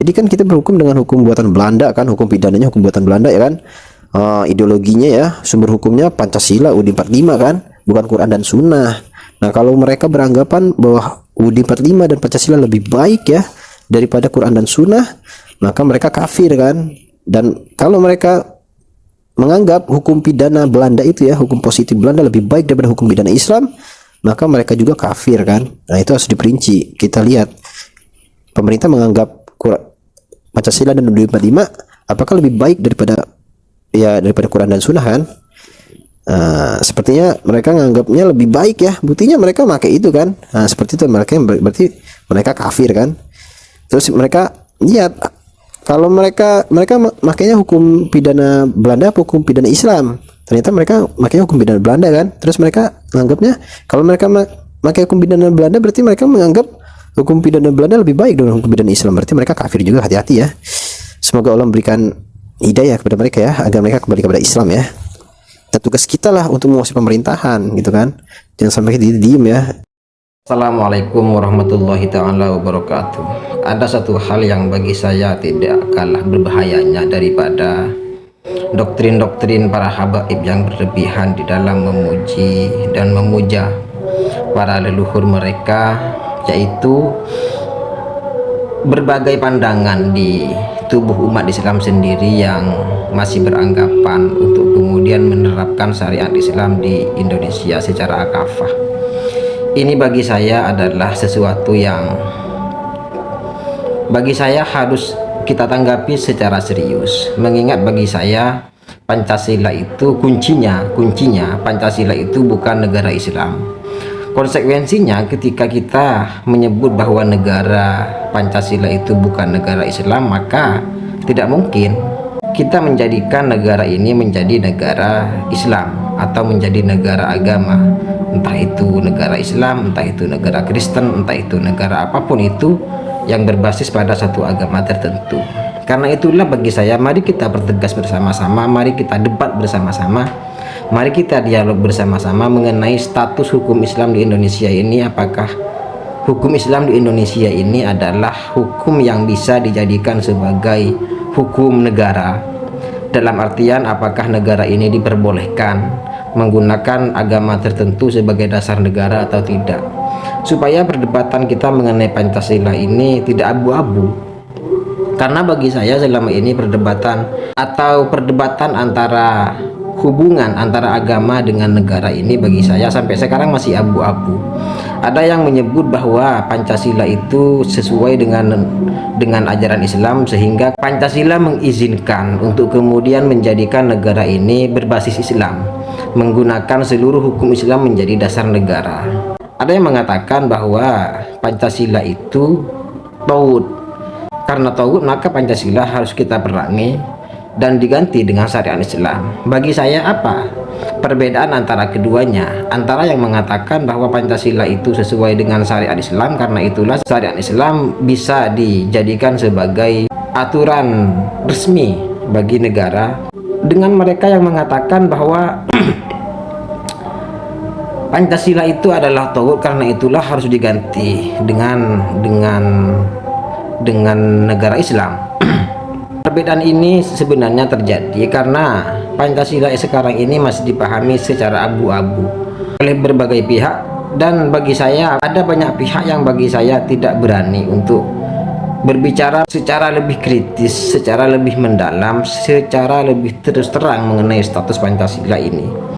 Jadi kan kita berhukum dengan hukum buatan Belanda kan, hukum pidananya hukum buatan Belanda ya kan. Ideologinya ya, sumber hukumnya Pancasila UUD 45 kan, bukan Quran dan Sunnah. Nah, kalau mereka beranggapan bahwa UUD 45 dan Pancasila lebih baik ya daripada Quran dan Sunnah, maka mereka kafir kan. Dan kalau mereka menganggap hukum pidana Belanda itu ya, hukum positif Belanda lebih baik daripada hukum pidana Islam, maka mereka juga kafir kan. Nah, itu harus diperinci. Kita lihat pemerintah menganggap Pancasila dan UUD 45 apakah lebih baik daripada Quran dan Sunnah kan. Sepertinya mereka menganggapnya lebih baik ya, buktinya mereka pakai itu kan. Nah, seperti itu mereka berarti mereka kafir kan. Terus mereka lihat kalau mereka makanya hukum pidana Belanda apa hukum pidana Islam, ternyata mereka makanya hukum pidana Belanda kan. Terus mereka menganggapnya kalau mereka pakai hukum pidana Belanda berarti mereka menganggap hukum pidana Belanda lebih baik dari hukum pidana Islam, berarti mereka kafir juga. Hati-hati ya, semoga Allah memberikan hidayah kepada mereka ya, agar mereka kembali kepada Islam ya. Dan tugas kita lah untuk menguasai pemerintahan gitu kan, jangan sampai kita diem ya. Assalamualaikum warahmatullahi ta'ala wabarakatuh. Ada satu hal yang bagi saya tidak kalah berbahayanya daripada doktrin-doktrin para habaib yang berlebihan di dalam memuji dan memuja para leluhur mereka, yaitu berbagai pandangan di tubuh umat Islam sendiri yang masih beranggapan untuk kemudian menerapkan syariat Islam di Indonesia secara akafah. Ini bagi saya adalah sesuatu yang bagi saya harus kita tanggapi secara serius, mengingat bagi saya Pancasila itu kuncinya Pancasila itu bukan negara Islam. Konsekuensinya ketika kita menyebut bahwa negara Pancasila itu bukan negara Islam, maka tidak mungkin kita menjadikan negara ini menjadi negara Islam atau menjadi negara agama, entah itu negara Islam, entah itu negara Kristen, entah itu negara apapun itu yang berbasis pada satu agama tertentu. Karena itulah bagi saya, mari kita bertegas bersama-sama, mari kita debat bersama-sama, mari kita dialog bersama-sama mengenai status hukum Islam di Indonesia ini. Apakah hukum Islam di Indonesia ini adalah hukum yang bisa dijadikan sebagai hukum negara, dalam artian apakah negara ini diperbolehkan menggunakan agama tertentu sebagai dasar negara atau tidak, supaya perdebatan kita mengenai Pancasila ini tidak abu-abu. Karena bagi saya selama ini perdebatan antara hubungan antara agama dengan negara ini bagi saya sampai sekarang masih abu-abu. Ada yang menyebut bahwa Pancasila itu sesuai dengan ajaran Islam, sehingga Pancasila mengizinkan untuk kemudian menjadikan negara ini berbasis Islam, menggunakan seluruh hukum Islam menjadi dasar negara. Ada yang mengatakan bahwa Pancasila itu tauhid. Karena tauhid maka Pancasila harus kita perangi dan diganti dengan syariat Islam. Bagi saya apa perbedaan antara keduanya? Antara yang mengatakan bahwa Pancasila itu sesuai dengan syariat Islam, karena itulah syariat Islam bisa dijadikan sebagai aturan resmi bagi negara, dengan mereka yang mengatakan bahwa Pancasila itu adalah tauhid, karena itulah harus diganti dengan negara Islam. Perbedaan ini sebenarnya terjadi karena Pancasila sekarang ini masih dipahami secara abu-abu oleh berbagai pihak, dan bagi saya ada banyak pihak yang bagi saya tidak berani untuk berbicara secara lebih kritis, secara lebih mendalam, secara lebih terus terang mengenai status Pancasila ini.